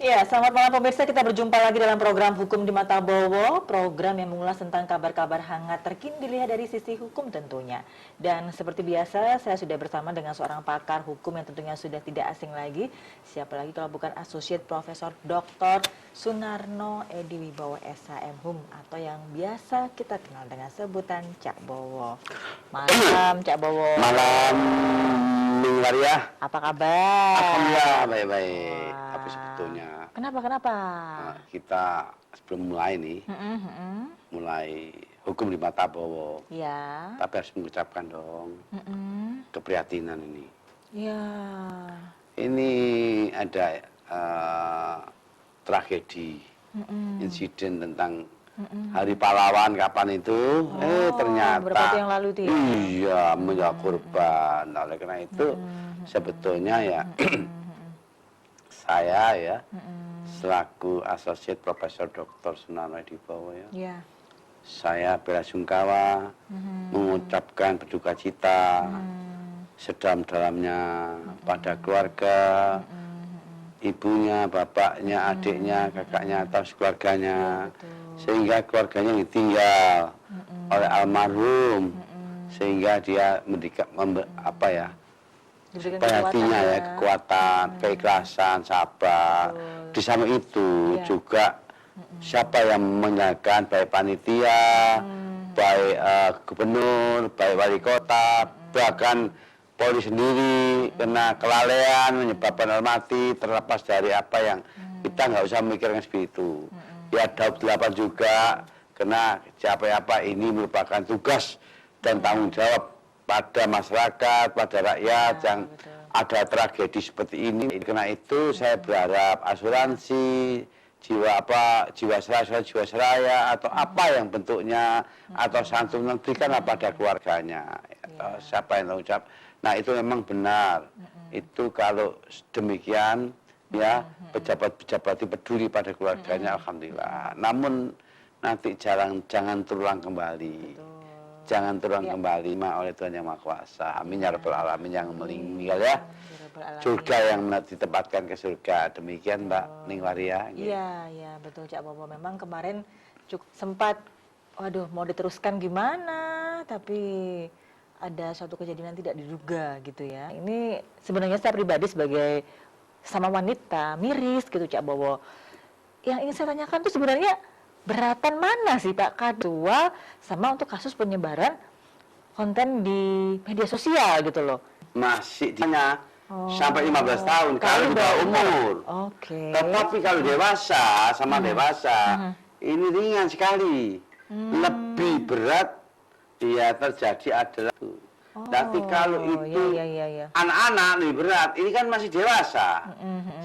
Ya, selamat malam pemirsa. Kita berjumpa lagi dalam program Hukum di Mata Bowo, program yang mengulas tentang kabar-kabar hangat terkini dilihat dari sisi hukum tentunya. Dan seperti biasa, saya sudah bersama dengan seorang pakar hukum yang tentunya sudah tidak asing lagi. Siapa lagi kalau bukan Associate Profesor Dr. Sunarno Edi Wibowo SHM HUM atau yang biasa kita kenal dengan sebutan Cak Bowo. Malam Cak Bowo. Malam Ming Maria. Apa kabar? Alhamdulillah baik-baik. Tapi sebetulnya Kenapa? kita sebelum mulai nih, mulai hukum di Mata Bowo. Ya. Tapi harus mengucapkan dong keprihatinan ini. Ya. Ini ada tragedi, insiden tentang Hari Pahlawan kapan itu? Ternyata beberapa waktu yang lalu itu ya? Iya, menjadi korban. Oleh karena itu sebetulnya ya saya ya selaku Associate Profesor Dr. Sunarno Edi Wibowo ya, saya belasungkawa mengucapkan berduka cita sedalam-dalamnya pada keluarga, ibunya, bapaknya, adiknya, kakaknya, atau keluarganya, sehingga keluarganya ditinggal oleh almarhum, sehingga dia hatinya ya kekuatan, keikhlasan, sabar. Di samping itu juga siapa yang menjaga, baik panitia, baik gubernur, baik wali kota, bahkan Polri sendiri kena kelalaian menyebabkan orang mati, terlepas dari apa yang kita nggak usah memikirkan seperti itu. Ya Daud 8 juga kena apa ini merupakan tugas dan tanggung jawab pada masyarakat, pada rakyat yang ada tragedi seperti ini. Karena itu saya berharap asuransi jiwasraya atau apa yang bentuknya atau santunan berikanlah pada keluarganya atau siapa yang tanggung jawab. Nah itu memang benar. Itu kalau demikian ya pejabat-pejabat peduli pada keluarganya, alhamdulillah. Namun nanti jangan terulang kembali. Jangan terulang kembali oleh Tuhan Yang Maha Kuasa. Amin ya rabbal alamin. Yang meninggal ya surga yang ditempatkan ke surga. Demikian Mbak Ning Waria. Iya betul Cak Bowo. Memang kemarin sempat mau diteruskan gimana, tapi ada suatu kejadian tidak diduga gitu ya. Ini sebenarnya saya pribadi sebagai sama wanita miris gitu Cak Bowo. Yang ingin saya tanyakan tuh sebenarnya beratan mana sih Pak Kadua sama untuk kasus penyebaran konten di media sosial gitu loh? Masih ditanya sampai 15 tahun kalau di bawah umur. Tetapi kalau dewasa sama dewasa ini ringan sekali. Lebih berat dia terjadi adalah tapi kalau itu anak-anak lebih berat, ini kan masih dewasa,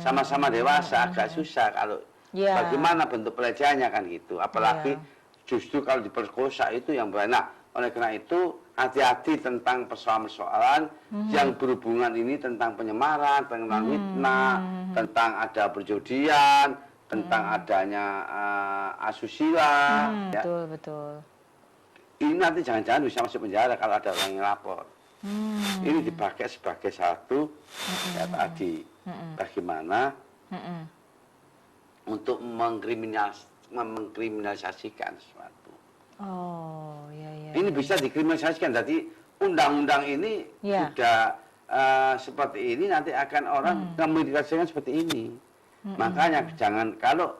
sama-sama dewasa agak susah kalau bagaimana bentuk pelecehannya kan gitu. Apalagi justru kalau diperkosa itu yang berat. Oleh karena itu hati-hati tentang persoalan-persoalan yang berhubungan ini tentang penyemaran, tentang fitnah, tentang ada perjudian, tentang adanya asusila. Betul. Ini nanti jangan-jangan bisa masuk penjara kalau ada orang yang lapor. Ini dipakai sebagai satu ya tadi bagaimana untuk mengkriminalisasikan sesuatu. Ini bisa dikriminalisasikan. Jadi undang-undang ini sudah seperti ini, nanti akan orang mengkriminalisasikan seperti ini. Makanya jangan kalau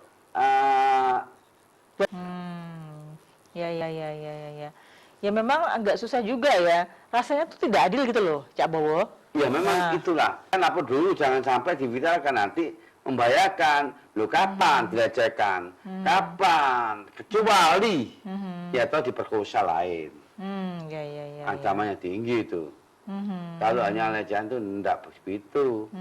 Ya memang agak susah juga ya. Rasanya tuh tidak adil gitu loh, Cak Bowo. Ya memang itulah. Kenapa dulu jangan sampai diviralkan nanti membahayakan. Loh kapan dilecehkan? Kapan? Kecuali ya atau diperkosa lain. Ancamannya tinggi itu. Kalau hanya pelecehan itu enggak begitu.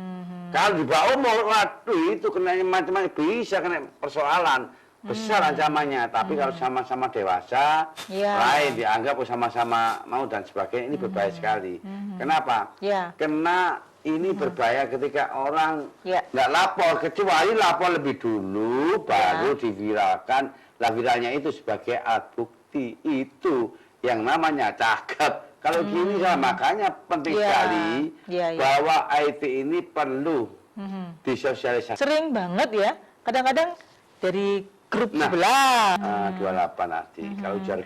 Kalau di bawah umur, waduh itu kena macam-macam, bisa kena persoalan besar ancamannya. Tapi kalau sama-sama dewasa, lain dianggap sama-sama mau dan sebagainya, ini berbahaya sekali. Kenapa? Karena ini berbahaya ketika orang nggak lapor, kecuali lapor lebih dulu baru diviralkan. Lah viralnya itu sebagai alat bukti, itu yang namanya cakep. Kalau gini makanya penting sekali bahwa IT ini perlu disosialisasikan. Sering banget ya kadang-kadang dari grup Nah, sebelah. 28 nanti kalau juara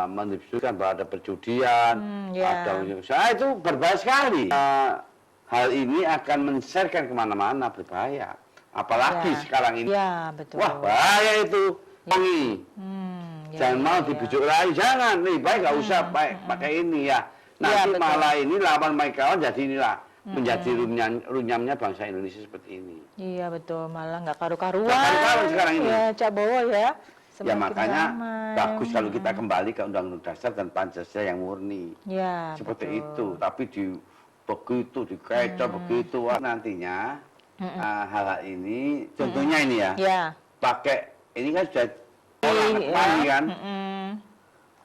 menunjukkan bahwa ada perjudian, Ya. itu berbahaya sekali. Hal ini akan men-sharekan kemana-mana, berbahaya. Apalagi Ya. sekarang ini. Ya, betul. Wah, bahaya itu. Wangi. Ya, Jangan ya, mau ya. dibujuk lagi, jangan. Lebih baik nggak usah pakai ini ya. Nanti betul. malah ini lawan kawan jadi inilah menjadi runyamnya bangsa Indonesia seperti ini. Iya betul, malah nggak karu-karuan. Nggak karu-karuan sekarang ini. Ya, Cak Bowo ya. Ya Semakin makanya ramai. bagus kalau kita kembali ke Undang-Undang Dasar dan Pancasila yang murni. Ya, Seperti betul. itu. Tapi begitu dikecoh begitu wah, nantinya hal-hal ini contohnya ini ya. Ya. Pakai ini kan sudah orang kembali kan.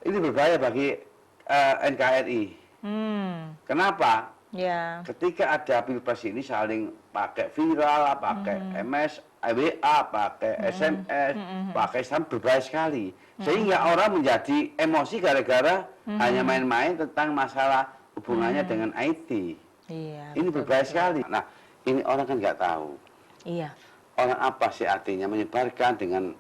Ini berbahaya bagi NKRI. Kenapa? Ya. Ketika ada pilpres ini saling pakai viral, pakai MS, WA, pakai SMS, pakai berbahaya sekali. Sehingga orang menjadi emosi gara-gara hanya main-main tentang masalah hubungannya dengan IT. Iya. Ini berbahaya sekali. Nah, ini orang kan nggak tahu. Iya. Orang apa sih artinya menyebarkan dengan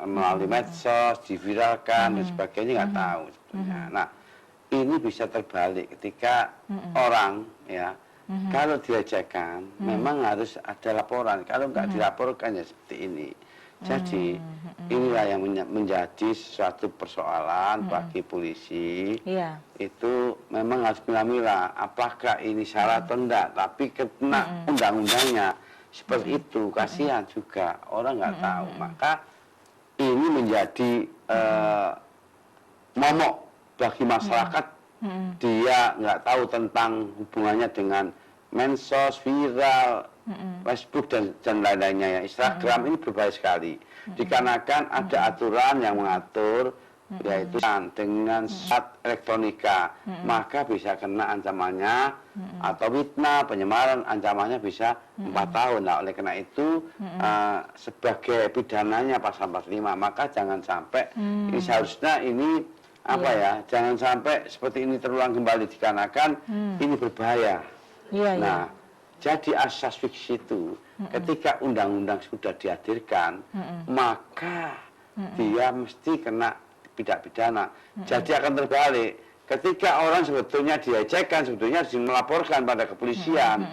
melalui medsos, diviralkan dan sebagainya nggak tahu sebetulnya. Nah, ini bisa terbalik ketika orang ya kalau dilecehkan memang harus ada laporan. Kalau nggak dilaporkan ya seperti ini. Jadi inilah yang menjadi suatu persoalan bagi polisi. Iya. Itu memang harus milah-milah apakah ini salah atau enggak. Tapi kena undang-undangnya seperti itu kasihan juga orang nggak tahu. Maka ini menjadi momok bagi masyarakat. Dia nggak tahu tentang hubungannya dengan medsos, viral, Facebook dan lain-lainnya ya. Instagram ini berbahaya sekali. Dikarenakan ada aturan yang mengatur yaitu dengan zat elektronika, maka bisa kena ancamannya atau fitnah, penyemaran ancamannya bisa 4 tahun. Nah, oleh karena itu sebagai pidananya pasal 45, maka jangan sampai ini seharusnya ini jangan sampai seperti ini terulang kembali dikarenakan ini berbahaya. Nah, jadi asas fiksi itu ketika undang-undang sudah dihadirkan, maka dia mesti kena tidak pidana. Jadi akan terbalik. Ketika orang sebetulnya dilecehkan, sebetulnya harus melaporkan pada kepolisian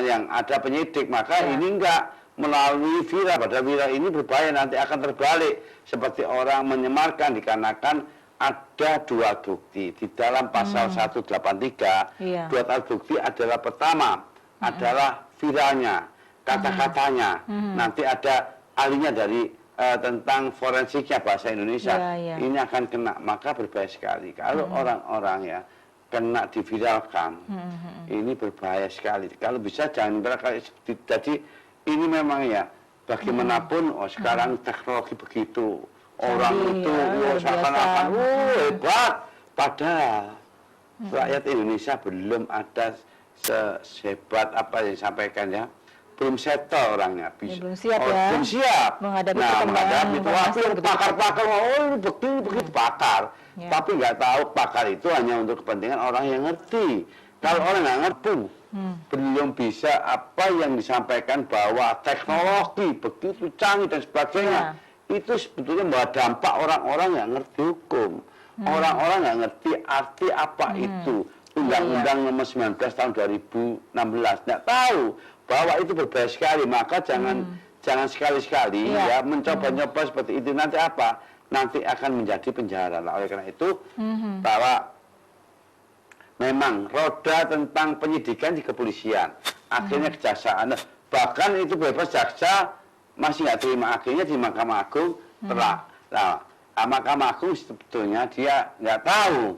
yang ada penyidik, maka ini enggak melalui viral. Padahal viral ini berbahaya, nanti akan terbalik. Seperti orang menyemarkan dikarenakan ada 2 alat bukti. Di dalam pasal 183, 2 alat bukti adalah pertama, adalah viralnya, kata-katanya. Nanti ada ahlinya dari tentang forensiknya bahasa Indonesia. Ini akan kena, maka berbahaya sekali. Kalau orang-orang ya kena diviralkan, ini berbahaya sekali. Kalau bisa jangan berkali. Jadi ini memang ya bagaimanapun sekarang teknologi begitu. Orang itu seakan-akan hebat. Padahal rakyat Indonesia belum ada sehebat apa yang disampaikan ya. Belum settle orangnya. Belum siap ya. Belum siap. Menghadapi menghadapi itu. Pakar-pakar, begitu pakar. Tapi nggak tahu pakar itu hanya untuk kepentingan orang yang ngerti. Kalau orang nggak ngerti, belum bisa apa yang disampaikan bahwa teknologi begitu canggih dan sebagainya. Itu sebetulnya membawa dampak orang-orang yang ngerti hukum. Orang-orang yang ngerti arti apa itu. Undang-Undang nomor 19 tahun 2016. Nggak tahu bahwa itu berbahaya sekali, maka jangan sekali-sekali ya mencoba-nyoba seperti itu. Nanti apa? Nanti akan menjadi penjara. Oleh karena itu bahwa memang roda tentang penyidikan di kepolisian, akhirnya kejaksaan, bahkan itu bebas jaksa masih nggak terima, akhirnya di Mahkamah Agung telah. Nah, Mahkamah Agung sebetulnya dia nggak tahu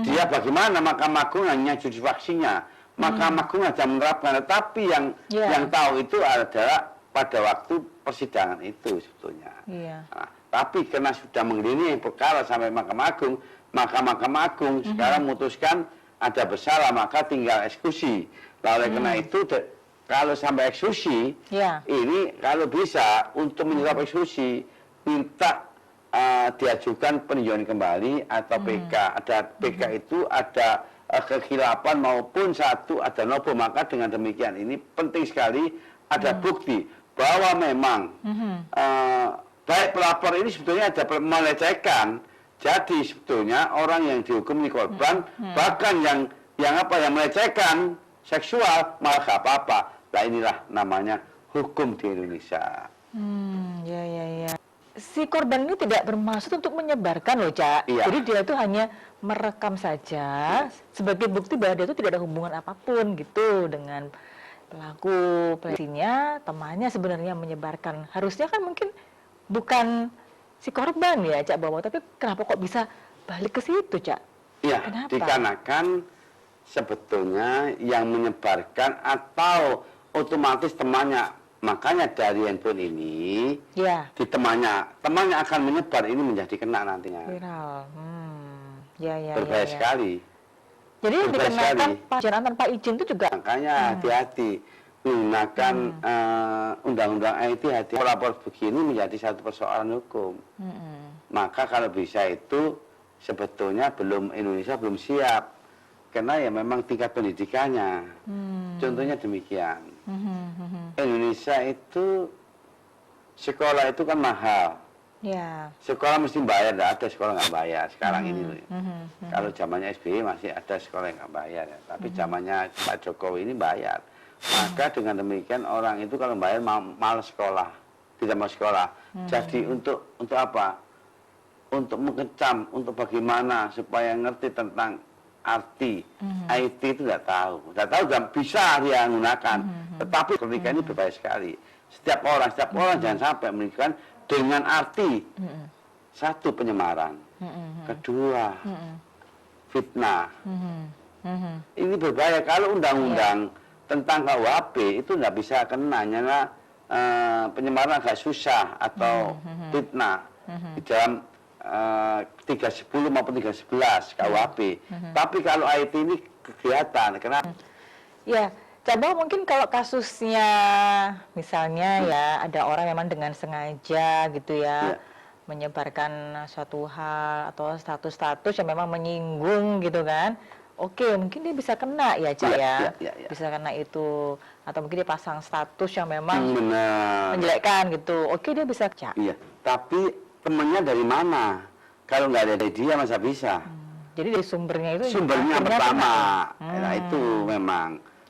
dia bagaimana. Mahkamah Agung hanya jurisdiksinya. Mahkamah Agung aja menerapkan, tapi yang tahu itu adalah pada waktu persidangan itu sebetulnya. Nah, tapi karena sudah mengelini perkara sampai Mahkamah Agung, maka Mahkamah Agung sekarang memutuskan ada bersalah, maka tinggal eksekusi. Oleh karena itu kalau sampai eksekusi, ini kalau bisa untuk menyerap eksekusi minta diajukan peninjauan kembali atau PK. Ada PK itu ada kekhilafan maupun satu ada nopo, maka dengan demikian ini penting sekali ada bukti bahwa memang baik pelapor ini sebetulnya ada melecehkan. Jadi sebetulnya orang yang dihukum ini korban, bahkan yang melecehkan seksual malah gak apa-apa. Nah inilah namanya hukum di Indonesia. Ya. Si korban ini tidak bermaksud untuk menyebarkan loh, Cak. Iya. Jadi dia itu hanya merekam saja sebagai bukti bahwa dia itu tidak ada hubungan apapun gitu dengan pelaku pelecehannya, temannya sebenarnya menyebarkan. Harusnya kan mungkin bukan si korban ya, Cak Bowo, tapi kenapa kok bisa balik ke situ, Cak? Iya, Kenapa? dikarenakan sebetulnya yang menyebarkan atau otomatis temannya, makanya dari handphone ini Ya, di temannya akan menyebar, ini menjadi kena nantinya. viral. Ya. Berbahaya sekali. Jadi yang Berbahaya dikenakan sekali. pacaran tanpa izin itu juga Makanya hati-hati menggunakan undang-undang IT, hati pelapor begini menjadi satu persoalan hukum. Maka kalau bisa itu sebetulnya Indonesia belum siap, karena ya memang tingkat pendidikannya. Contohnya demikian. Indonesia itu sekolah itu kan mahal. ya. Sekolah mesti bayar, tidak ada sekolah nggak bayar sekarang ini. Kalau zamannya SBY masih ada sekolah yang nggak bayar, ya. Tapi zamannya Pak Jokowi ini bayar. Maka dengan demikian orang itu kalau bayar malas sekolah, tidak mau sekolah. Jadi untuk apa? Untuk mengecam, untuk bagaimana supaya ngerti tentang arti IT itu tidak tahu dan bisa dia gunakan. Tetapi ketika ini berbahaya sekali. Setiap orang jangan sampai menunjukkan dengan arti satu penyemaran, kedua fitnah. Ini berbahaya kalau undang-undang tentang KUHP itu nggak bisa kena, nyala penyemaran agak susah atau fitnah di dalam 310 maupun 311 KUHP. Tapi kalau IT ini kegiatan, kenapa? Ya, coba mungkin kalau kasusnya misalnya ya ada orang memang dengan sengaja gitu ya menyebarkan suatu hal atau status-status yang memang menyinggung gitu kan. Oke, mungkin dia bisa kena ya, Cak ya. Bisa kena itu atau mungkin dia pasang status yang memang menjelekkan gitu. Oke, dia bisa, Cak. Iya, tapi temennya dari mana? Kalau nggak ada dari dia masa bisa? Jadi dari sumbernya itu Sumbernya akhirnya pertama, kena. nah itu memang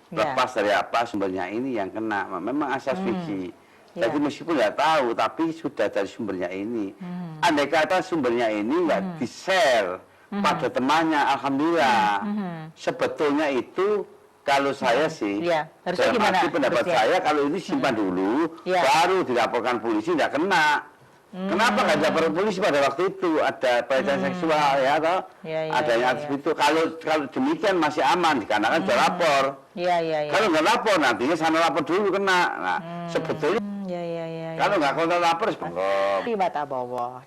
lepas dari apa sumbernya ini yang kena. Memang asas fikih. Jadi meskipun nggak tahu, tapi sudah dari sumbernya ini. Andai kata sumbernya ini nggak di-share pada temannya, alhamdulillah. Sebetulnya itu kalau saya sih, harusnya dalam gimana? arti pendapat saya kalau ini simpan dulu, baru dilaporkan polisi nggak kena. Kenapa nggak dilaporkan polisi pada waktu itu? Ada pelecehan seksual ya, atau adanya itu. Kalau demikian masih aman, dikarenakan sudah lapor. Kalau nggak lapor nantinya sana lapor dulu kena. Nah, sebetulnya kalau nggak kontak lapor, Terima kasih, Bowo.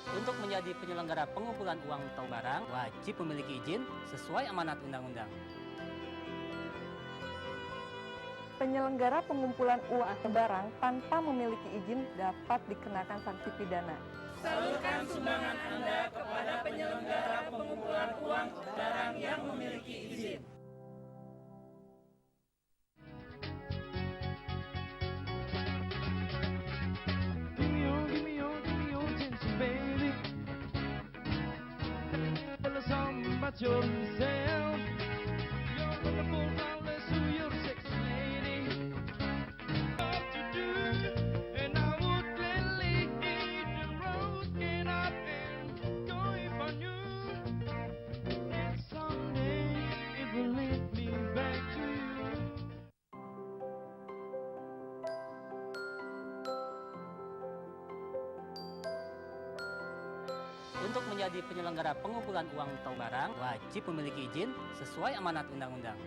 Untuk menjadi penyelenggara pengumpulan uang atau barang, wajib memiliki izin sesuai amanat undang-undang. Penyelenggara pengumpulan uang atau barang tanpa memiliki izin dapat dikenakan sanksi pidana. Salurkan sumbangan Anda kepada penyelenggara pengumpulan uang barang yang memiliki izin. Give me your attention, baby. Tell us something about yourself. You're wonderful, flawless, who you're sexy lady. What to do, and I would gladly eat the roast, get up and go if I knew that someday it will lead me back to you. Untuk menjadi penyelenggara pengumpulan uang atau barang, wajib memiliki izin sesuai amanat undang-undang.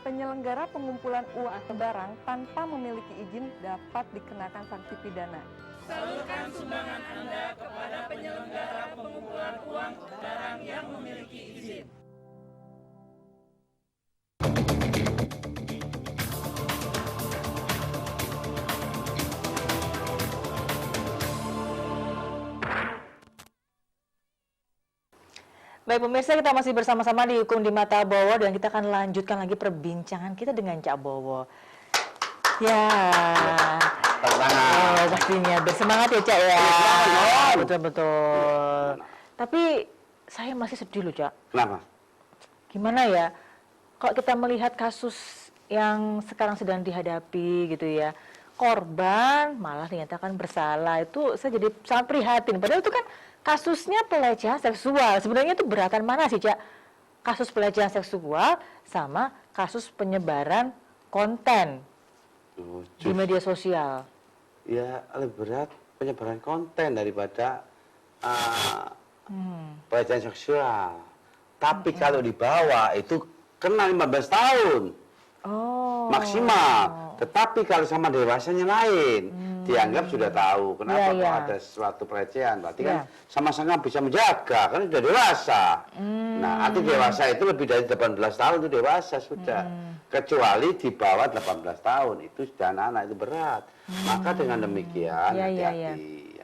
Penyelenggara pengumpulan uang atau barang tanpa memiliki izin dapat dikenakan sanksi pidana. Salurkan sumbangan Anda kepada penyelenggara pengumpulan uang barang yang memiliki izin. Baik pemirsa, kita masih bersama-sama di Hukum di Mata Bowo dan kita akan lanjutkan lagi perbincangan kita dengan Cak Bowo. Ya, pastinya bersemangat ya Cak ya. Betul-betul. Tapi saya masih sedih loh Cak. Kenapa? Gimana ya, kalau kita melihat kasus yang sekarang sedang dihadapi gitu ya, korban malah dinyatakan bersalah, itu saya jadi sangat prihatin. Padahal itu kan kasusnya pelecehan seksual. Sebenarnya itu beratan mana sih, Cak? Kasus pelecehan seksual sama kasus penyebaran konten di media sosial. Ya, lebih berat penyebaran konten daripada pelecehan seksual. Tapi kalau dibawa itu kena 15 tahun. Oh. Maksimal. Tetapi kalau sama dewasanya lain, dianggap sudah tahu. Kenapa kalau ada suatu pelecehan? Berarti kan sama-sama bisa menjaga, kan sudah dewasa. Nah, arti dewasa itu lebih dari 18 tahun itu dewasa sudah. Kecuali di bawah 18 tahun itu sudah anak-anak, itu berat. Maka dengan demikian hati-hati.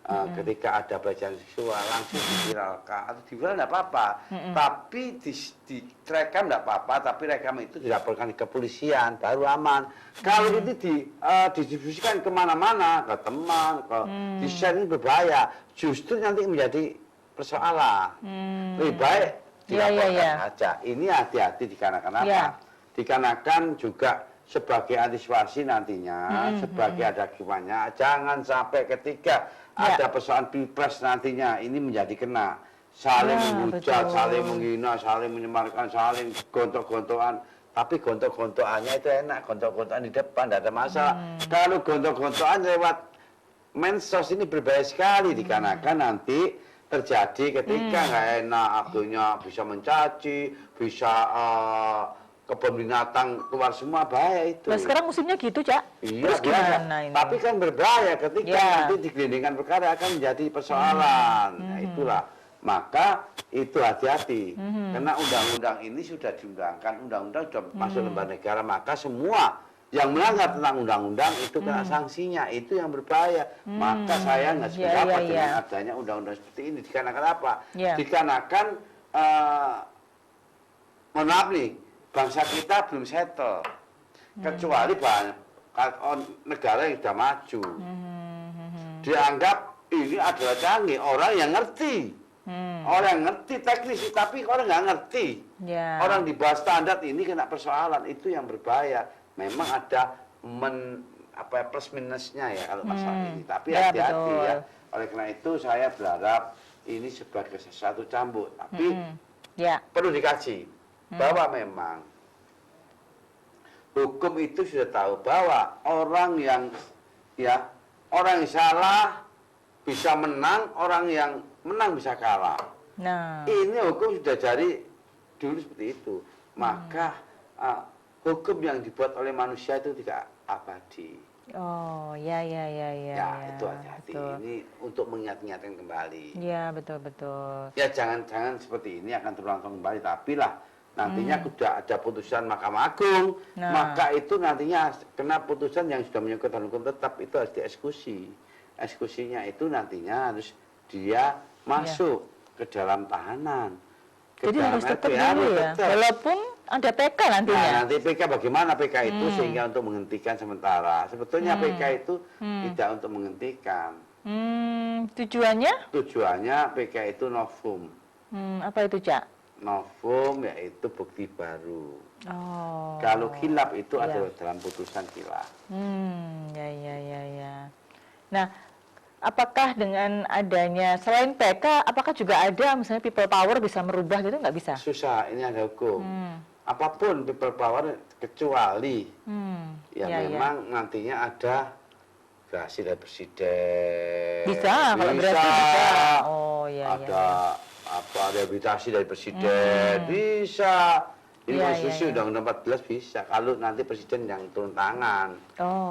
Ketika ada pelecehan seksual langsung diviralkan atau diviral tidak apa-apa, tapi di rekam tidak apa-apa, tapi rekam itu dilaporkan ke kepolisian baru aman. Kalau itu didistribusikan kemana-mana, ke teman, di share, ini berbahaya. Justru nanti menjadi persoalan. Lebih baik dilaporkan saja. Ini hati-hati dikarenakan apa? Dikarenakan juga sebagai antisipasi nantinya, sebagai ada akibatnya, jangan sampai ketika ada persoalan pilpres nantinya ini menjadi kena saling menghujat, saling menghina, saling menyemarkan, saling gontok-gontokan. Tapi gontok-gontokannya itu enak, gontok-gontokan di depan, tidak ada masalah. Kalau gontok-gontokan lewat medsos ini berbahaya sekali, dikarenakan nanti terjadi ketika nggak enak, akhirnya bisa mencaci, bisa kebun binatang keluar semua, bahaya itu. Nah sekarang musimnya gitu Cak. Iya, Terus gimana ini? Tapi kan berbahaya ketika nanti digelindingkan perkara akan menjadi persoalan. Nah itulah. Maka itu hati-hati. Karena undang-undang ini sudah diundangkan, undang-undang sudah masuk lembaga negara, maka semua yang melanggar tentang undang-undang itu kena sanksinya, itu yang berbahaya. Maka saya nggak sependapat dengan adanya undang-undang seperti ini. Dikarenakan apa? Dikarenakan mohon maaf nih, bangsa kita belum settle, kecuali banyak negara yang sudah maju. Dianggap ini adalah canggih, orang yang ngerti, orang yang ngerti teknis, tapi orang nggak ngerti. Orang di bawah standar ini kena persoalan, itu yang berbahaya. Memang ada plus minusnya ya kalau masalah ini, tapi hati-hati ya. Oleh karena itu saya berharap ini sebagai sesuatu cambuk, tapi perlu dikaji. Bahwa memang hukum itu sudah tahu bahwa orang yang salah bisa menang, orang yang menang bisa kalah. Nah, ini hukum sudah dari dulu seperti itu. Maka hukum yang dibuat oleh manusia itu tidak abadi. Oh, ya. Itu hati-hati. Ini untuk mengingat-ingatkan kembali. Ya, betul. Ya jangan seperti ini akan terulang kembali, tapi lah nantinya sudah ada putusan Mahkamah Agung, maka itu nantinya kena putusan yang sudah menyangkut hukum tetap itu harus dieksekusi. Eksekusinya itu nantinya harus dia masuk ke dalam tahanan. Jadi harus tetap dulu ya, walaupun ada PK nantinya. Nah, nanti PK bagaimana PK itu sehingga untuk menghentikan sementara. Sebetulnya PK itu tidak untuk menghentikan. Tujuannya? Tujuannya PK itu novum. Apa itu Cak? Novum yaitu bukti baru. Oh. Kalau khilaf itu adalah dalam putusan khilaf. Ya. Nah, apakah dengan adanya selain PK, apakah juga ada misalnya people power bisa merubah gitu, nggak bisa? Susah, ini ada hukum. Apapun people power kecuali memang nantinya ada gerasi dari presiden. Bisa, kalau gerasi bisa. Oh ada rehabilitasi dari presiden, bisa. Ini konstitusi Undang-Undang 14 bisa. Kalau nanti presiden yang turun tangan,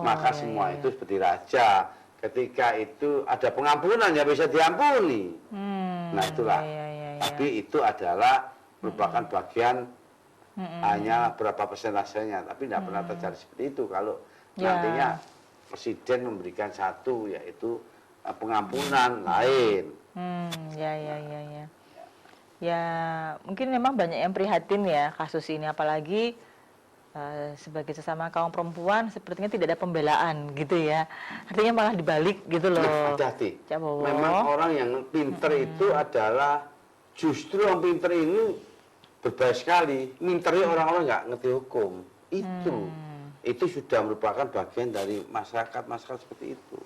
maka semua itu seperti raja. Ketika itu ada pengampunan ya bisa diampuni. Nah itulah. Tapi itu adalah merupakan bagian hanya berapa persentasenya. Tapi tidak pernah terjadi seperti itu. Kalau nantinya presiden memberikan satu yaitu pengampunan lain. Ya. Ya, mungkin memang banyak yang prihatin ya kasus ini, apalagi sebagai sesama kaum perempuan sepertinya tidak ada pembelaan gitu ya. Artinya malah dibalik gitu loh. Hati-hati. Cak Bowo. Memang orang yang pinter itu adalah justru yang pinter ini berbahaya sekali. Minternya orang-orang nggak ngerti hukum. Itu sudah merupakan bagian dari masyarakat seperti itu.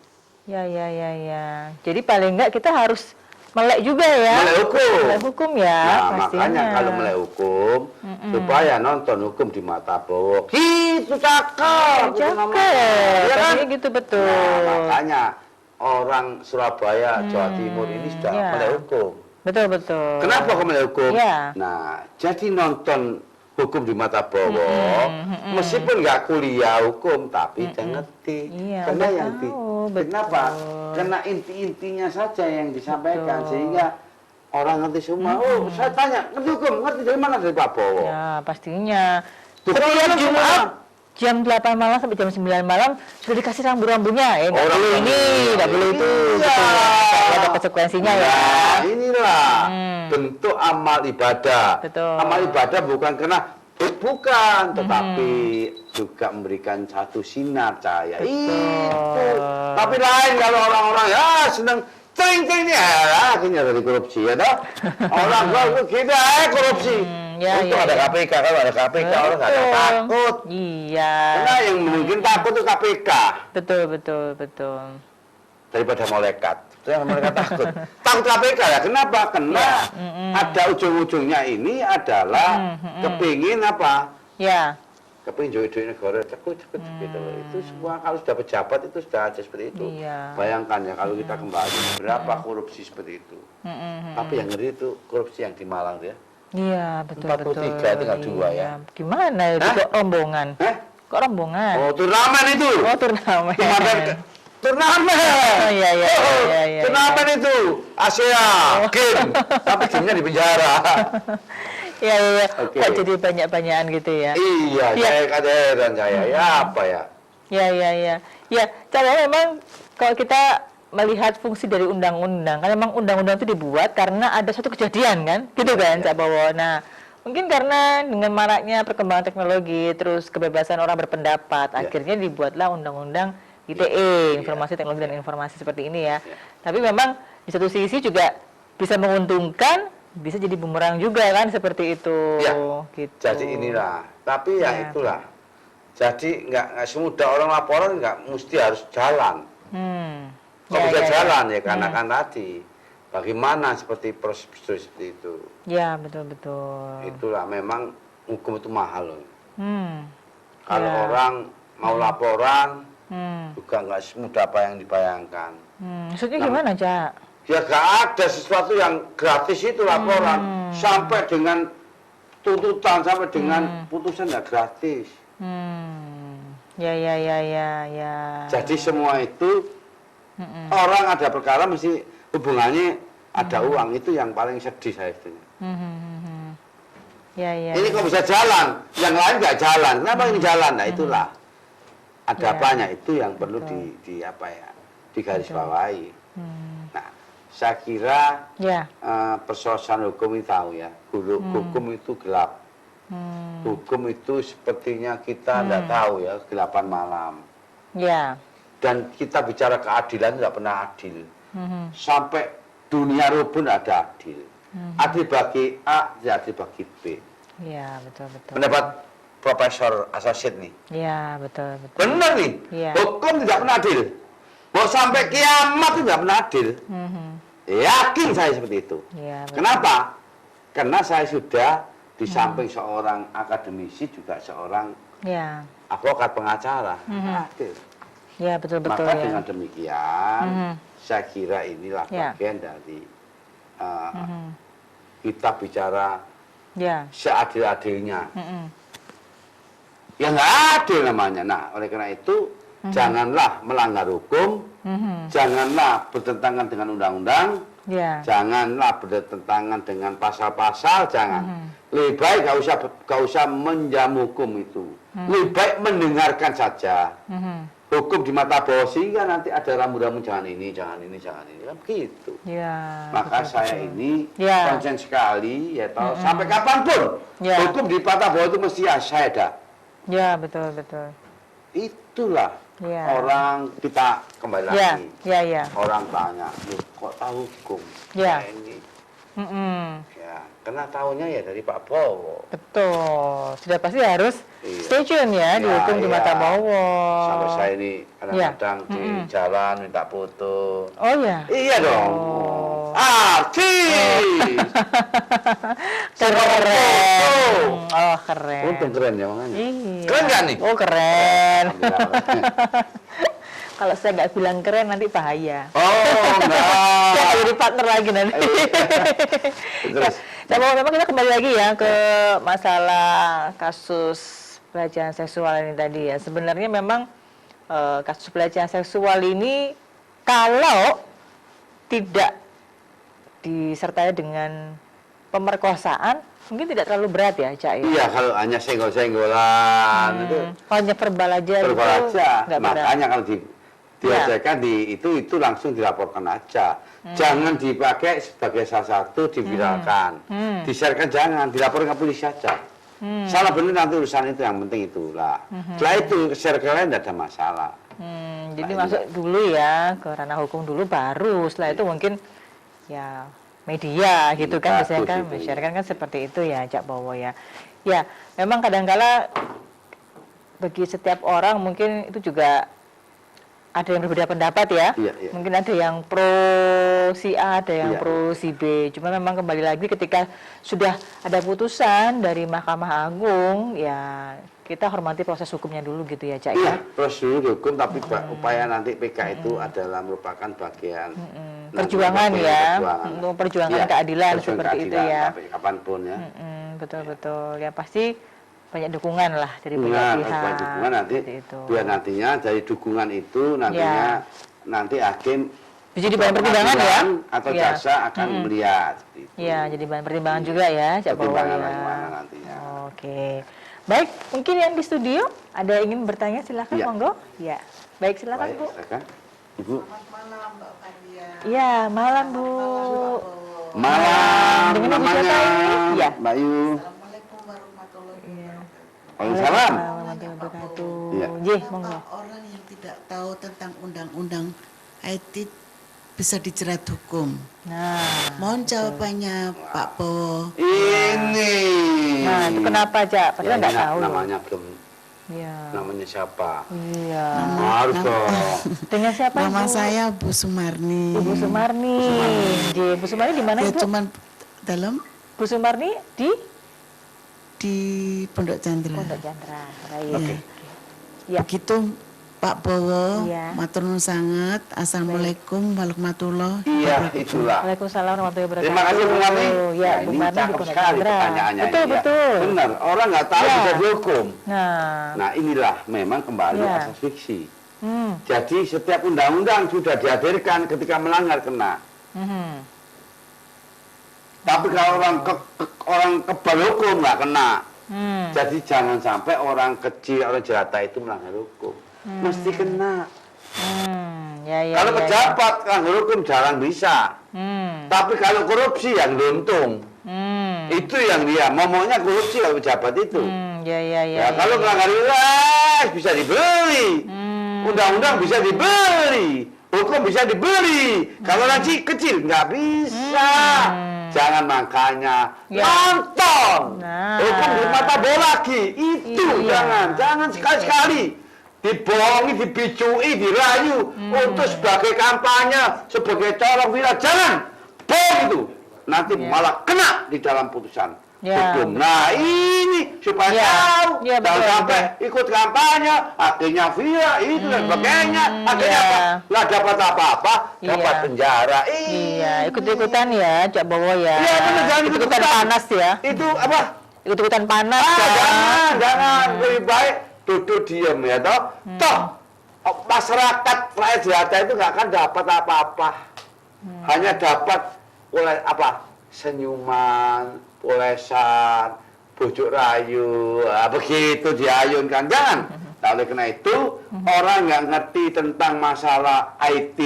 Ya. Jadi paling enggak kita harus melek juga ya. Melek hukum. Melek hukum ya, Nah, pastinya. makanya kalau melek hukum, supaya nonton hukum di mata Bowo. Gitu cakep. itu namanya. Cakep. Iya kan? Tadinya gitu betul. Nah, makanya orang Surabaya, Jawa Timur ini sudah ya. melek hukum. Betul. Kenapa kok melek hukum? Iya. Nah, jadi nonton hukum di mata Bowo, meskipun nggak kuliah hukum, tapi dia ngerti. Iya, Karena udah yang tahu, kenapa? betul. Karena inti-intinya saja yang disampaikan, sehingga orang ngerti semua. Oh, saya tanya, ngerti hukum, ngerti dari mana dari Pak Bowo? Ya, pastinya. Tuh, Setiap kan Jumat jam 8 malam sampai jam 9 malam sudah dikasih rambu-rambunya ya. Nggak Orang boleh ini, nggak boleh itu. Iya. Betul. Ada konsekuensinya ya. Nah, inilah bentuk amal ibadah. Betul. Amal ibadah bukan bukan, tetapi juga memberikan satu sinar cahaya. Itu. Tapi lain kalau orang-orang ya senang cering-cering ya, akhirnya dari korupsi ya toh. Orang kalau kita korupsi. Itu ada KPK, kalau ada KPK orang nggak ada takut. Iya. Karena yang mungkin takut itu KPK Betul. daripada malaikat. Saya malaikat takut. Takut KPK ya. Kenapa? Karena ada ujung-ujungnya ini adalah kepingin apa? Ya. Kepingin duit-duit negara cepet gitu loh. Itu semua kalau sudah pejabat itu sudah ada seperti itu. Iya. Bayangkan ya kalau kita kembali berapa korupsi seperti itu. Tapi yang ngeri itu korupsi yang di Malang ya. Iya, betul. 43 tinggal 2 ya. Gimana itu Hah? kok rombongan? Hah? Kok rombongan? Oh, turnamen itu. Oh, turnamen. Turnamen. Oh, iya. Turnamen itu Asia Game. Tapi gamenya di penjara. Iya. Oke. Kok jadi banyak-banyakan gitu ya? Iya, Iya. saya kadang saya. Ya apa ya? Iya. Ya, cara memang kalau kita melihat fungsi dari undang-undang, kan memang undang-undang itu dibuat karena ada suatu kejadian kan, gitu kan, Cak Bowo. Nah, mungkin karena dengan maraknya perkembangan teknologi, terus kebebasan orang berpendapat, akhirnya dibuatlah undang-undang ITE, informasi teknologi dan informasi seperti ini ya. Tapi memang di satu sisi juga bisa menguntungkan, bisa jadi bumerang juga kan, seperti itu. Ya, gitu. jadi inilah. Tapi ya itulah. Jadi nggak semudah orang laporan nggak mesti harus jalan. Kok bisa jalan ya karena kan tadi bagaimana seperti prosedur seperti itu. Ya, betul. Itulah memang hukum itu mahal loh. Kalau Ya. orang mau laporan juga nggak semudah apa yang dibayangkan. Maksudnya gimana, Cak? Ya nggak ada sesuatu yang gratis itu laporan sampai dengan tuntutan sampai dengan putusan nggak gratis. Ya. Jadi semua itu orang ada perkara mesti hubungannya ada uang, itu yang paling sedih saya itu. Ya. Ini kok bisa jalan, yang lain nggak jalan. Kenapa ini jalan? Nah itulah ada apanya itu yang perlu digarisbawahi. Nah, saya kira persoalan hukum itu tahu ya, hukum itu gelap. Hukum itu sepertinya kita tidak tahu ya, kegelapan malam. Ya. Dan kita bicara keadilan tidak pernah adil. Sampai dunia rubuh ada adil. Adil bagi A, tidak adil bagi B. Ya, betul. Pendapat Profesor Associate nih. Ya, betul. Benar nih. Iya. Hukum tidak pernah adil. Mau sampai kiamat itu tidak pernah adil. Yakin saya seperti itu. Ya, betul. Kenapa? Karena saya sudah di samping seorang akademisi juga seorang advokat pengacara. Adil. Ya, betul. Maka Ya. dengan demikian, saya kira inilah bagian dari kita bicara seadil-adilnya. Ya nggak adil namanya. Nah, oleh karena itu, janganlah melanggar hukum, janganlah bertentangan dengan undang-undang, janganlah bertentangan dengan pasal-pasal, jangan. Lebih baik gak usah menjam hukum itu. Lebih baik mendengarkan saja. hukum di mata bawah sehingga nanti ada rambu-rambu jangan ini kan begitu. Ya. Maka betul, saya betul. ini Ya. konsen sekali ya tahu sampai kapanpun Ya. hukum di mata bawah itu mesti saya ada. Ya, betul, betul. Itulah Ya. orang kita kembali Ya, lagi. ya, ya. Orang tanya, "Loh, kok tahu hukum?" Ya. Nah, ini Mm-mm. ya karena tahunya ya dari Pak Bowo. Betul. Sudah pasti harus Iya. stay tune ya, Ya, dihukum di iya. mata bawah. Sampai saya ini kadang-kadang Ya. di Mm-mm. jalan minta foto. Oh ya. Iya dong. Oh. Artis. Keren. Oh, keren. Untung keren ya makanya. Iya. Keren nggak nih? Oh, keren. Alhamdulillah. Kalau saya nggak bilang keren nanti bahaya. Oh, enggak. Saya jadi partner lagi nanti. Terus. Ya, memang kita kembali lagi ya ke masalah kasus pelecehan seksual ini tadi ya. Sebenarnya memang kasus pelecehan seksual ini kalau tidak disertai dengan pemerkosaan mungkin tidak terlalu berat ya, Cak ya. Iya, kalau hanya senggol-senggolan itu Hanya verbal aja verbal gitu, aja. nggak berat. Makanya kalau diajarkan itu langsung dilaporkan aja. Jangan dipakai sebagai salah satu diviralkan. Di-sharekan jangan, dilaporkan ke polisi aja. Salah benar nanti urusan itu, yang penting itulah. Setelah itu share ke lain tidak ada masalah. Jadi Nah, masuk dulu ya ke ranah hukum dulu, baru setelah itu mungkin ya media gitu kan, biasanya bagus kan itu. masyarakat kan seperti itu ya, Cak Bowo ya. Ya, memang kadangkala bagi setiap orang mungkin itu juga ada yang berbeda pendapat ya. Iya, iya. Mungkin ada yang pro si A, ada yang Iya. pro si B. Cuma memang kembali lagi ketika sudah ada putusan dari Mahkamah Agung, ya kita hormati proses hukumnya dulu gitu ya, Cak Iya, ya. prosedur hukum tapi upaya nanti PK itu adalah merupakan bagian Perjuangan nanti ya, perjuangan. untuk perjuangan Iya, keadilan perjuangan seperti itu keadilan ya. sampai kapanpun ya. Betul-betul. Ya pasti banyak dukungan lah dari banyak Dukungan, pihak. harus dukungan nanti seperti itu. biar nantinya dari dukungan itu nantinya nanti hakim Bisa jadi bahan pertimbangan ya. pengadilan atau Iya. jaksa akan melihat seperti itu. Iya, jadi bahan pertimbangan juga ya, Cak Bowo Pertimbangan ya. bagaimana nantinya. Oke. Baik, mungkin yang di studio ada yang ingin bertanya silakan Iya. monggo. Ya. Baik, silakan Baik, Bu. silakan. Ibu. Iya, malam Bu. Malam Dengan Ibu namanya. siapa ini? Iya. Mbak Yu. Assalamualaikum warahmatullahi Iya. Waalaikumsalam. Warahmatullahi wabarakatuh. Iya. Jih, monggo. Orang yang tidak tahu tentang undang-undang IT bisa dijerat hukum. Nah, Mohon jawabannya Pak Bowo. Ini. nah itu kenapa, Cak? Padahal Ya, nggak ini tahu. loh. namanya belum. Iya. Namanya siapa? Iya. Harus dong. Dengan siapa? Nama Bu? saya Bu Sumarni. Bu Sumarni. Jih, Bu Sumarni di mana Ya Ibu? cuman dalam Bu Sumarni di di Pondok Chandra. Pondok Chandra. Baik. Ya. Ya. Begitu Pak Bowo, Iya. matur nuwun sangat. Assalamualaikum warahmatullahi Iya, itulah. Waalaikumsalam warahmatullahi wabarakatuh. Terima kasih Bu Marni. Ya, Nah, Bu ini Marni di cakep Pondok sekali Chandra. pertanyaannya Betul, ini ya. betul. Benar, orang nggak tahu Ya. bisa dihukum. Nah, Nah inilah memang kembali Ya. asas fiksi. hmm. Jadi setiap undang-undang sudah dihadirkan ketika melanggar kena. Mhm. Tapi kalau orang kebal hukum nggak kena. Hmm. Jadi jangan sampai orang kecil, orang jelata itu melanggar hukum. Mesti kena. Ya, ya, Kalau ya, pejabat melanggar hukum jarang bisa. Hmm. Tapi kalau korupsi yang untung. Hmm. Itu yang dia momoknya korupsi kalau pejabat itu. Ya, ya, ya. Ya, kalau melanggar wilayah bisa dibeli. Undang-undang bisa dibeli. Hukum bisa dibeli. Kalau lagi kecil nggak bisa. Jangan makanya Ya. nonton. Nah. Hukum di mata bola lagi. Itu Iya. jangan sekali-sekali dibohongi, dibicui, dirayu untuk sebagai kampanye, sebagai colong viral. Jangan bohong itu. Nanti malah kena di dalam putusan Ya. hukum. Nah ini supaya Ya. tahu, Ya, jangan betul, sampai ikut kampanye, akhirnya viral itu dan sebagainya. Akhirnya ya. apa? Lah dapat apa-apa, Iya. dapat penjara. Iya, ikut-ikutan ya, Cak Bowo ya. Iya, benar, jangan ikut-ikutan ikut-ikutan. panas ya. Itu apa? Ikut-ikutan panas ya. Jangan lebih baik duduk diem ya toh. Toh masyarakat rakyat jelata itu nggak akan dapat apa-apa. Hanya dapat oleh apa? Senyuman, polesan, bujuk rayu, begitu diayunkan. Jangan. Nah, oleh karena itu, orang nggak ngerti tentang masalah IT,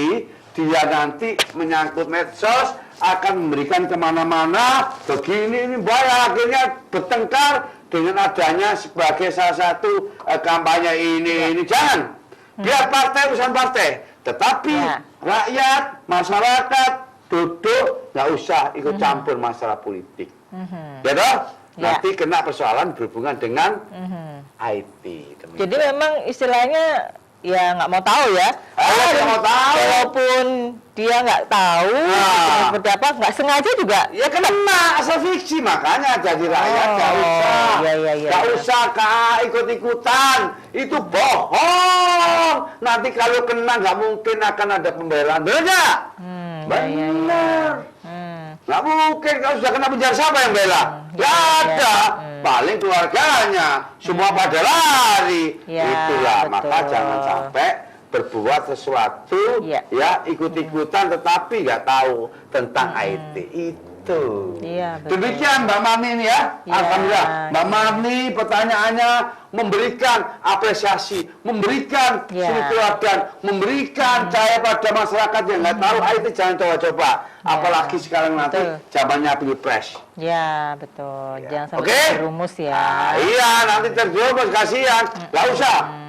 dia nanti menyangkut medsos, akan memberikan kemana-mana, begini, ini bahaya, akhirnya bertengkar dengan adanya sebagai salah satu kampanye ini. Jangan, biar partai, urusan partai. Tetapi rakyat, masyarakat, duduk, nggak usah ikut campur masalah politik. Ya toh? Nanti kena persoalan berhubungan dengan IT. Demikian. Jadi memang istilahnya ya nggak mau tahu ya. Nggak mau tahu. Walaupun dia nggak tahu seperti apa, nggak sengaja juga. Ya kena asal fiksi, makanya jadi rakyat nggak usah, nggak usah ikut-ikutan, itu bohong. Nanti kalau kena nggak mungkin akan ada pembelaan, benar nggak? Benar. Nggak mungkin, kalau sudah kena penjara siapa yang bela? Nggak ada. Paling keluarganya, semua pada lari. Itulah, maka jangan sampai berbuat sesuatu, ya ikut-ikutan tetapi nggak tahu tentang IT itu. Demikian Mbak Mani ini ya. Alhamdulillah, Mbak Mani pertanyaannya memberikan apresiasi, memberikan suri teladan, memberikan cahaya pada masyarakat yang nggak tahu IT, jangan coba-coba. Apalagi sekarang nanti zamannya pilpres. Ya betul, jangan sampai terumus ya. Iya, nanti terjerumus, kasihan, nggak usah.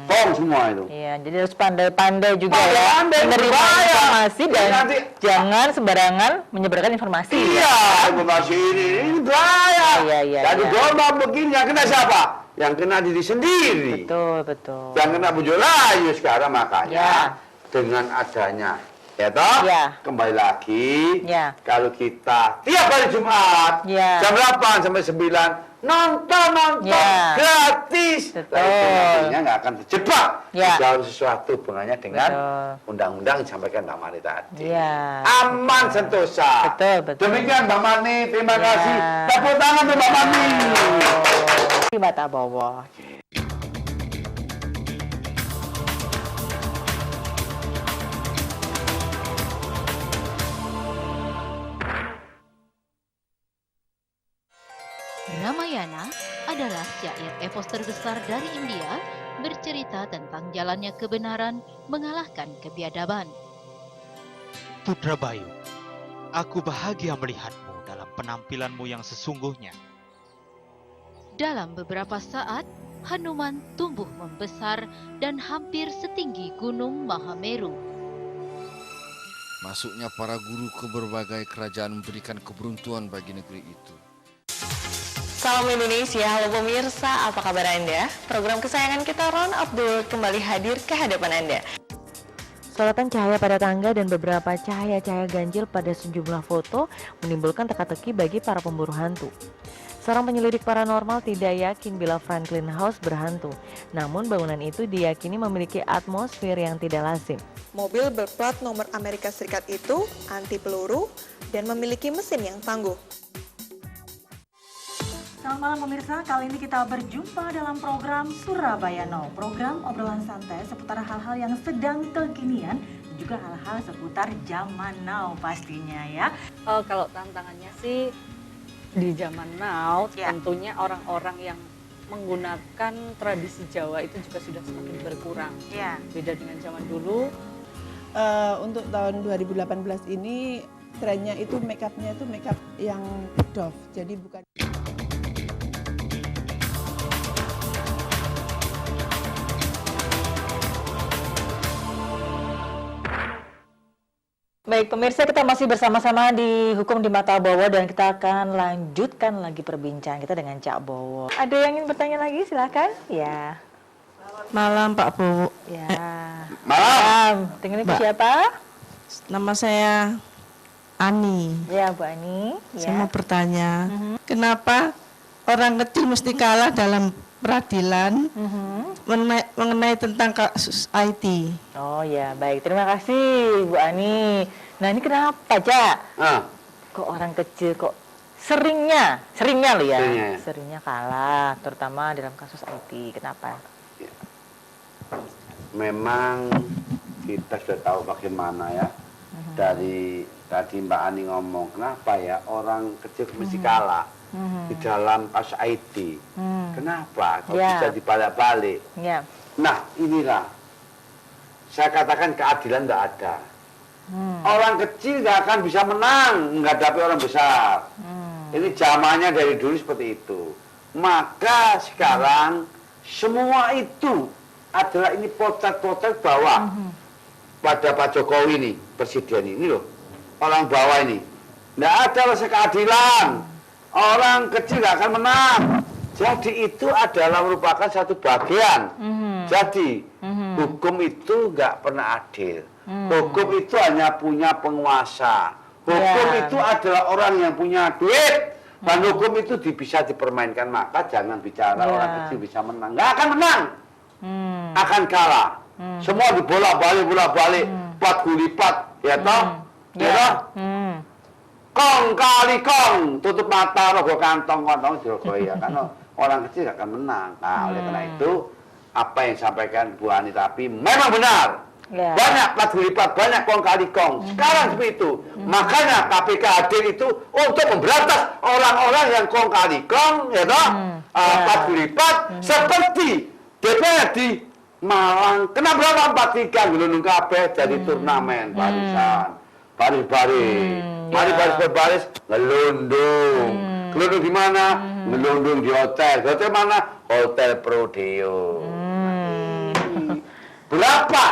Kong semua itu. Iya, jadi harus pandai-pandai juga ya menerima informasi dan jangan sembarangan menyebarkan informasi. Iya, informasi ini bahaya. Jadi domba begini yang kena siapa? Yang kena diri sendiri. Betul. Yang kena bujuk layu sekarang, makanya dengan adanya kembali lagi kalau kita tiap hari Jumat jam 8 sampai 9 nonton gratis, tentunya nggak akan terjebak dalam sesuatu hubungannya dengan undang-undang yang disampaikan Mbak Mani tadi. Aman sentosa. Demikian Mbak Mani, terima kasih. Tepuk tangan untuk Mbak Mani. Di mata bawah. Ramayana adalah syair epos terbesar dari India bercerita tentang jalannya kebenaran mengalahkan kebiadaban. Putra Bayu, aku bahagia melihatmu dalam penampilanmu yang sesungguhnya. Dalam beberapa saat, Hanuman tumbuh membesar dan hampir setinggi Gunung Mahameru. Masuknya para guru ke berbagai kerajaan memberikan keberuntuhan bagi negeri itu. Salam Indonesia, halo pemirsa, apa kabar Anda? Program kesayangan kita Ron Abdul kembali hadir ke hadapan Anda. Sorotan cahaya pada tangga dan beberapa cahaya-cahaya ganjil pada sejumlah foto menimbulkan teka-teki bagi para pemburu hantu. Seorang penyelidik paranormal tidak yakin bila Franklin House berhantu, namun bangunan itu diyakini memiliki atmosfer yang tidak lazim. Mobil berplat nomor Amerika Serikat itu anti peluru dan memiliki mesin yang tangguh. Selamat malam pemirsa, kali ini kita berjumpa dalam program Surabaya Now. Program obrolan santai seputar hal-hal yang sedang kekinian dan juga hal-hal seputar zaman now pastinya ya. Kalau tantangannya sih di zaman now tentunya orang-orang yang menggunakan tradisi Jawa itu juga sudah semakin berkurang. Beda dengan zaman dulu. Untuk tahun 2018 ini trennya itu make up-nya itu make up yang doff, jadi bukan. Baik pemirsa, kita masih bersama-sama di Hukum di Mata Bowo dan kita akan lanjutkan lagi perbincangan kita dengan Cak Bowo. Ada yang ingin bertanya lagi? Silakan. Ya. Malam Pak Bowo. Ya. Malam. Dengan Ibu siapa? Nama saya Ani. Ya Bu Ani. Saya mau bertanya, kenapa orang kecil mesti kalah dalam peradilan mengenai tentang kasus IT? Oh ya, baik. Terima kasih Bu Ani. Nah ini kenapa, Cak? Kok orang kecil kok seringnya loh ya, seringnya kalah, terutama dalam kasus IT. Kenapa? Memang kita sudah tahu bagaimana ya. Dari tadi Mbak Ani ngomong, kenapa ya orang kecil mesti kalah. di dalam kasus IT. Kenapa? Kok Ya. bisa dibalik-balik? Ya. Nah, inilah saya katakan keadilan tidak ada. Orang kecil nggak akan bisa menang menghadapi orang besar. Ini zamannya dari dulu seperti itu. Maka sekarang semua itu adalah ini potret-potret bawah pada Pak Jokowi ini, presiden ini loh. Orang bawah ini. Tidak ada rasa keadilan. Orang kecil nggak akan menang. Jadi itu adalah merupakan satu bagian. Jadi hukum itu nggak pernah adil. Hukum itu hanya punya penguasa. Hukum itu adalah orang yang punya duit. Dan hukum itu bisa dipermainkan. Maka jangan bicara orang kecil bisa menang. Nggak akan menang. Akan kalah. Semua dibolak-balik, 4 gulipat. Ya toh? Ya toh? Kong kali kong, tutup mata, rogo kantong dirogoi ya. Karena orang kecil gak akan menang. Nah, oleh karena itu, apa yang disampaikan Bu Ani tapi memang benar. Banyak plat lipat, banyak kong kali kong. Sekarang seperti itu. Makanya KPK hadir itu untuk memberantas orang-orang yang kong kali kong, ya toh, plat lipat, seperti DPR di Malang. Kena berapa 4-3 gelundung kabeh jadi turnamen barisan. Baris-baris. Mari baris-baris ngelundung. Ngelundung di mana? Ngelundung di hotel. Hotel mana? Hotel Prodeo. Berapa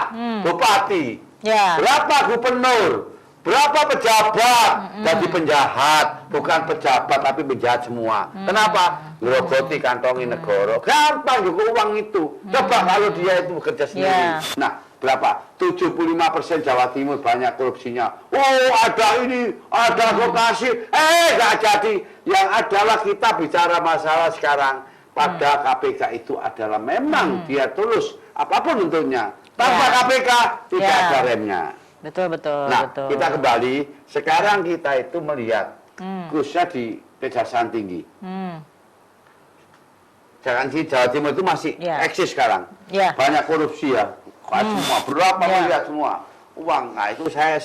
bupati? Berapa gubernur? Berapa pejabat? Jadi penjahat, bukan pejabat tapi penjahat semua. Kenapa? Ngerogoti kantongi negara. Gampang juga uang itu. Coba kalau dia itu bekerja sendiri. Nah, berapa? 75% Jawa Timur banyak korupsinya. Oh, ada ini, ada lokasi. Nggak jadi. Yang adalah kita bicara masalah sekarang pada KPK itu adalah memang dia tulus apapun bentuknya. Tanpa KPK tidak ada remnya. Betul. Nah, kita kembali. Sekarang kita itu melihat khususnya di Kejaksaan Tinggi. Jangan di Jawa Timur itu masih eksis sekarang. Banyak korupsi ya. Semua berapa miliar semua uang. Nah, itu saya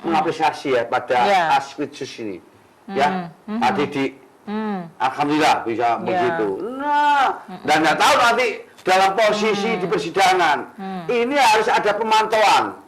mengapresiasi ya pada Aswitsus ini. Ya, Pak Didi. Alhamdulillah bisa begitu. Nah, dan nggak tahu nanti dalam posisi di persidangan ini harus ada pemantauan.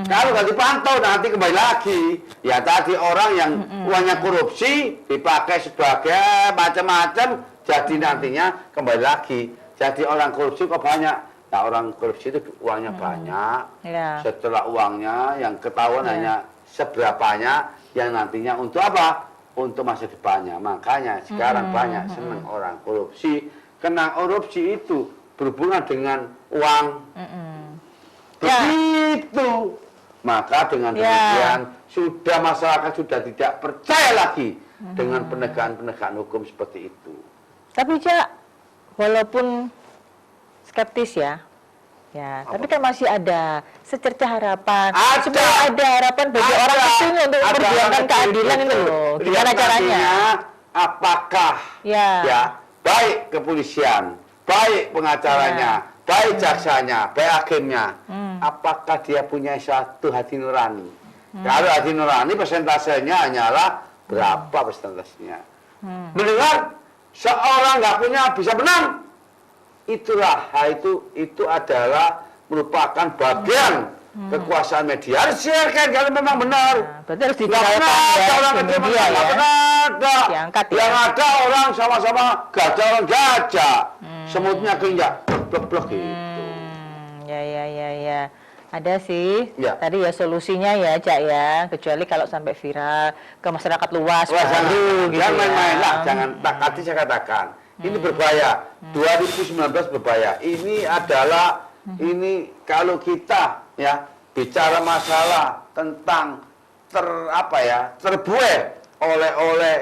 Kalau nggak dipantau nanti kembali lagi ya tadi orang yang uangnya korupsi dipakai sebagai macam-macam jadi nantinya kembali lagi jadi orang korupsi kok banyak. Nah, orang korupsi itu uangnya banyak. Setelah uangnya yang ketahuan hanya seberapanya yang nantinya untuk apa? Untuk masa depannya. Makanya sekarang banyak senang orang korupsi. Karena korupsi itu berhubungan dengan uang. Begitu. Maka dengan demikian sudah masyarakat sudah tidak percaya lagi dengan penegakan-penegakan hukum seperti itu. Tapi Cak, walaupun skeptis ya, tapi kan masih ada secerca harapan. Ada harapan bagi orang kecil untuk memperjuangkan keadilan itu loh. Gimana caranya? Apakah baik kepolisian, baik pengacaranya, baik jaksanya, baik hakimnya, apakah dia punya satu hati nurani? Kalau hati nurani persentasenya hanyalah berapa persentasenya? Mendengar seorang nggak punya bisa menang, itulah itu adalah merupakan bagian kekuasaan media. Harus siarkan kalau memang benar. Berarti harus nggak pernah ada orang kecil menang, nggak pernah ada. Yang ada orang sama-sama gajah orang gajah, semutnya keinjak, blok-blok gitu. Ya. Ada sih. Tadi ya solusinya ya, Cak ya. Kecuali kalau sampai viral ke masyarakat luas. Jangan main-main lah, jangan. Tadi saya katakan, ini berbahaya. 2019 berbahaya. Ini adalah ini kalau kita ya bicara masalah tentang terbuai oleh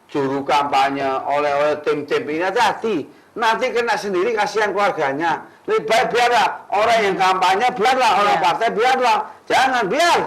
juru kampanye, oleh tim-tim ini hati. Nanti kena sendiri, kasihan keluarganya. Lebih baik biarlah orang yang kampanye, biarlah orang partai, biarlah. Jangan, biar.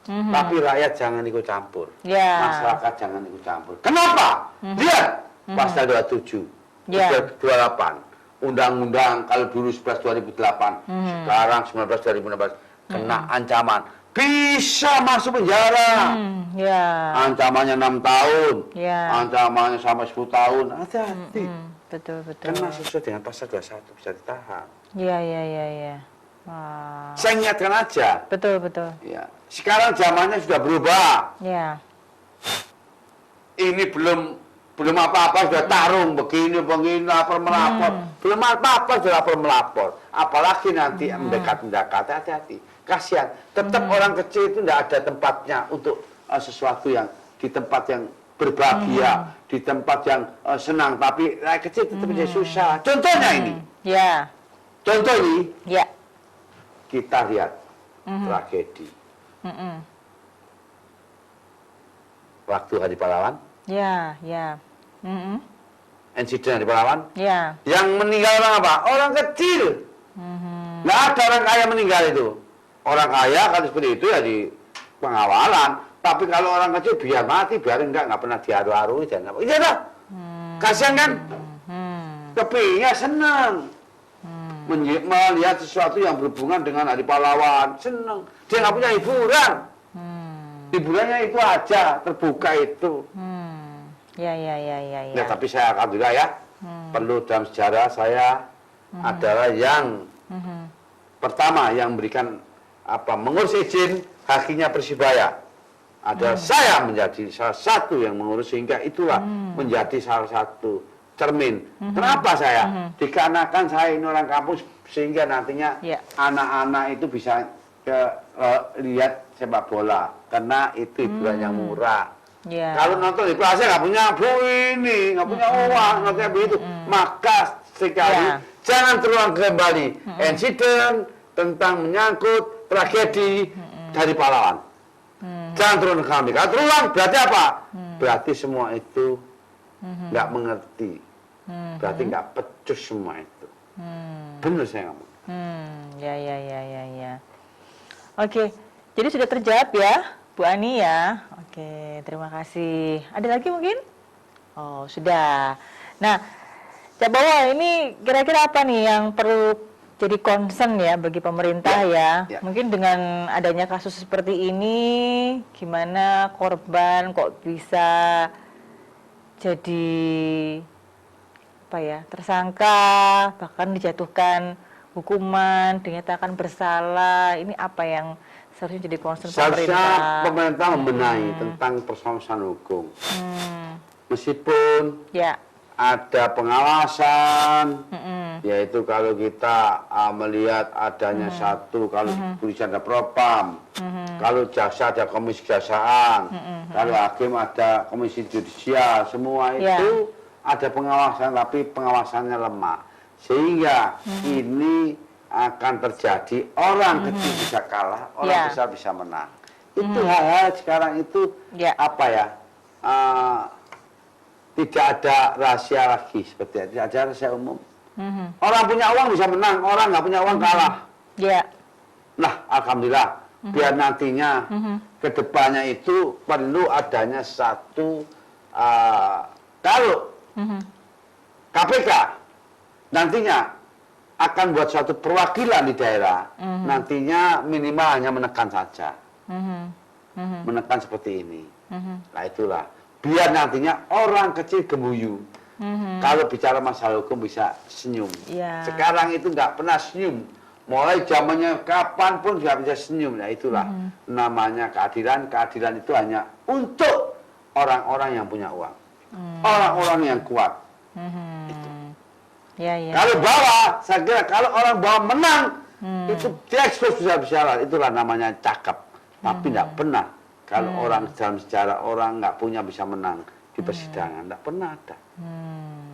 Tapi rakyat jangan ikut campur. Masyarakat jangan ikut campur. Kenapa? Lihat pasal 27, 28. Undang-undang kalau dulu 11 2008, sekarang 19 2016 kena ancaman bisa masuk penjara. Ya. Ancamannya 6 tahun, Ya. ancamannya sampai 10 tahun. Hati-hati. Betul, betul. Karena sesuai dengan pasal 21 bisa ditahan. Iya. Wah. Saya ingatkan aja. Betul. Ya. Sekarang zamannya sudah berubah. Ya. Ini belum apa-apa sudah tarung begini lapor melapor. Belum apa-apa sudah lapor melapor. Apalagi nanti mendekat, hati-hati. Kasihan. Tetap orang kecil itu tidak ada tempatnya untuk sesuatu yang di tempat yang berbahagia, di tempat yang senang, tapi rakyat kecil tetap menjadi susah. Contohnya ini. Ya. Contoh ini. Ya. Kita lihat tragedi. Waktu Hari Pahlawan. Ya. Insiden Hari Pahlawan. Ya. Yang meninggal orang apa? Orang kecil. Nggak ada orang kaya meninggal itu. Orang kaya kalau seperti itu ya di pengawalan. Tapi kalau orang kecil biar mati, biarin nggak pernah diaru-arui dan apa. Iya dah. Kasihan kan? Kepingnya senang. Melihat sesuatu yang berhubungan dengan Hari Pahlawan. Senang. Dia nggak punya hiburan. Hiburannya itu aja, terbuka itu. Ya. Ya, tapi saya alhamdulillah ya. Perlu dalam sejarah saya adalah yang pertama yang memberikan mengurus izin hakinya Persibaya. Adalah saya menjadi salah satu yang mengurus, sehingga itulah menjadi salah satu cermin. Kenapa saya? Dikarenakan saya ini orang kampus, sehingga nantinya anak-anak itu bisa lihat sepak bola, karena itu hiburan yang murah. Kalau nonton di plaza nggak punya nggak punya uang, nontonnya begitu, maka sekali jangan terulang kembali insiden tentang menyangkut tragedi Hari Pahlawan. Jangan terulang kembali. Kalau terulang berarti apa? Berarti semua itu nggak mengerti. Berarti nggak pecus semua itu. Benar saya ngomong. Ya. Oke, jadi sudah terjawab ya, Bu Ani ya. Oke, terima kasih. Ada lagi mungkin? Oh, sudah. Nah, Cak Bowo, ini kira-kira apa nih yang perlu jadi concern ya bagi pemerintah ya? Mungkin dengan adanya kasus seperti ini, gimana korban kok bisa jadi tersangka, bahkan dijatuhkan hukuman, dinyatakan bersalah. Ini apa yang seharusnya jadi concern seharusnya pemerintah membenahi tentang persoalan hukum. Meskipun ada pengawasan, yaitu kalau kita melihat adanya satu, kalau polisi ada propam, kalau jaksa ada komisi kejaksaan, kalau hakim ada komisi judisial, semua itu ada pengawasan, tapi pengawasannya lemah. Sehingga ini akan terjadi orang kecil bisa kalah, orang besar bisa menang. Itu hal-hal sekarang itu tidak ada rahasia lagi, seperti itu. Tidak ada rahasia umum. Orang punya uang bisa menang, orang nggak punya uang kalah. Nah, alhamdulillah, biar nantinya kedepannya itu perlu adanya satu kalau KPK nantinya akan buat suatu perwakilan di daerah, nantinya minimal hanya menekan saja, menekan seperti ini. Nah itulah, biar nantinya orang kecil gemuyu. Kalau bicara masalah hukum bisa senyum. Sekarang itu nggak pernah senyum. Mulai zamannya kapanpun nggak bisa senyum. Nah itulah namanya keadilan. Keadilan itu hanya untuk orang-orang yang punya uang, orang-orang yang kuat. Kalau bawah, saya kira kalau orang bawah menang, itu diekspos besar-besaran. Itulah namanya cakep. Tapi tidak pernah kalau orang dalam sejarah orang nggak punya bisa menang di persidangan, tidak pernah ada.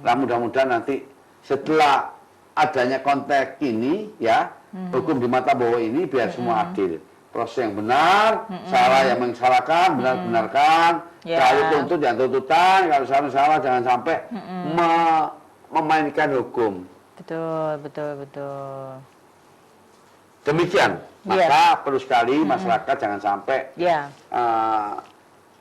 Nah mudah-mudahan nanti setelah adanya konteks ini ya, hukum di mata Bowo ini biar semua adil. Proses yang benar, salah yang mengsalahkan, benar-benarkan. Kalau tuntut jangan tuntutan, kalau salah jangan sampai memainkan hukum. Betul. Demikian, maka perlu sekali masyarakat jangan sampai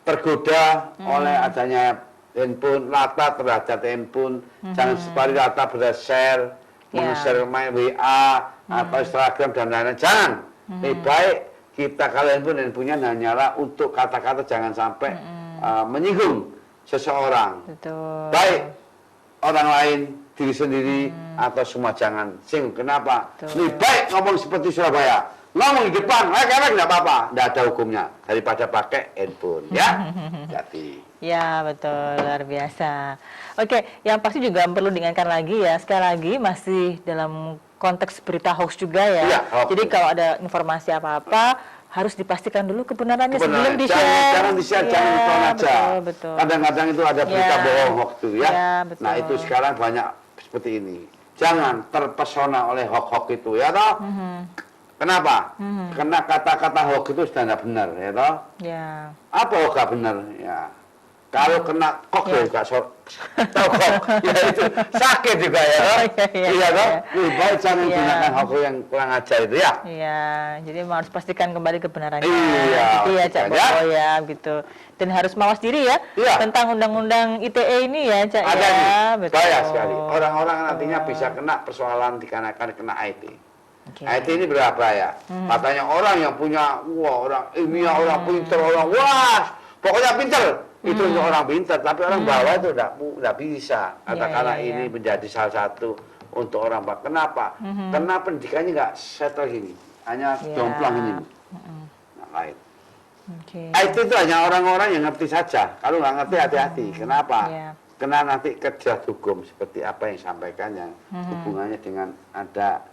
tergoda oleh adanya handphone, rata terhadap handphone, jangan sekali rata share, meng-share main WA atau Instagram dan lain-lain. Jangan. Lebih baik kita kalian pun dan punya hanyalah untuk kata-kata jangan sampai menyinggung seseorang. Betul. Baik orang lain, diri sendiri, atau semua jangan singgung. Kenapa? Lebih baik ngomong seperti Surabaya. Ngomong di depan, elek-elek nggak apa-apa, nggak ada hukumnya daripada pakai handphone, ya. Jadi. Ya betul, luar biasa. Oke, yang pasti juga perlu diingatkan lagi ya, sekali lagi masih dalam konteks berita hoax juga ya. Iya, hoax. Jadi kalau ada informasi apa-apa harus dipastikan dulu kebenarannya sebelum Kebenaran. di-share. Jangan di-share, jangan ditonton aja. Betul. Kadang-kadang itu ada berita bohong hoax itu ya. Betul. Nah itu sekarang banyak seperti ini. Jangan terpesona oleh hoax-hoax itu ya toh. Kenapa? Karena kata-kata hoax itu sudah tidak benar ya toh. Ya. Apa hoax nggak benar? Ya. Kalau kena kok ya juga tahu kok ya itu sakit juga ya toh. Iya toh. Lebih baik jangan gunakan hoax yang kurang ajar itu ya. Iya, jadi harus pastikan kembali kebenarannya. Iya, gitu ya Cak Bowo ya, gitu. Dan harus mawas diri ya tentang undang-undang ITE ini ya Cak Ada ya. nih, bahaya sekali. Orang-orang nantinya bisa kena persoalan dikarenakan kena IT. IT ini berbahaya. Katanya orang yang punya, wah orang ilmiah, orang pintar, orang wah, pokoknya pintar. Itu untuk orang pintar, tapi orang bawah itu tidak bisa. Katakanlah ini menjadi salah satu untuk orang bawah. Kenapa? Karena pendidikannya nggak settle gini, hanya jomplang ini. Nah, lain. IT itu hanya orang-orang yang ngerti saja. Kalau nggak ngerti hati-hati. Kenapa? Karena nanti kerja hukum seperti apa yang disampaikan yang hubungannya dengan ada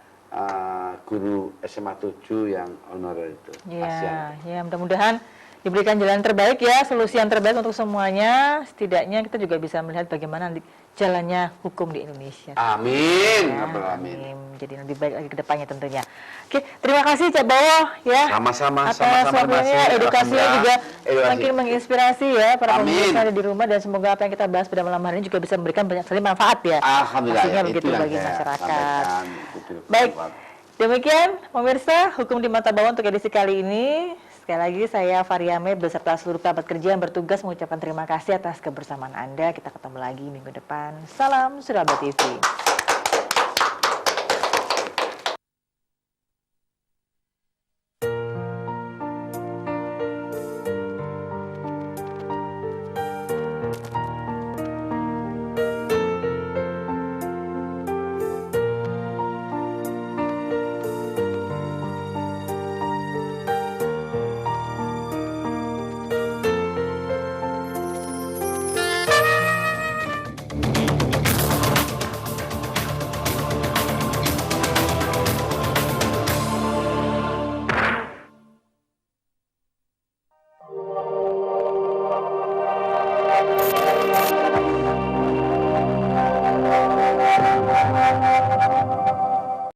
guru SMA 7 yang honorer itu. Iya, ya mudah-mudahan diberikan jalan terbaik ya, solusi yang terbaik untuk semuanya. Setidaknya kita juga bisa melihat bagaimana jalannya hukum di Indonesia. Amin. Ya, amin. Jadi lebih baik lagi ke depannya tentunya. Oke, terima kasih Cak Bowo ya. Sama-sama. Atas waktunya, edukasinya juga makin menginspirasi ya para pemirsa di rumah, dan semoga apa yang kita bahas pada malam hari ini juga bisa memberikan banyak sekali manfaat ya. Alhamdulillah. Pastinya begitu bagi masyarakat. Baik, demikian pemirsa Hukum di Mata Bawah untuk edisi kali ini. Sekali lagi saya Faryame beserta seluruh kerabat kerja yang bertugas mengucapkan terima kasih atas kebersamaan Anda. Kita ketemu lagi minggu depan. Salam Surabaya TV.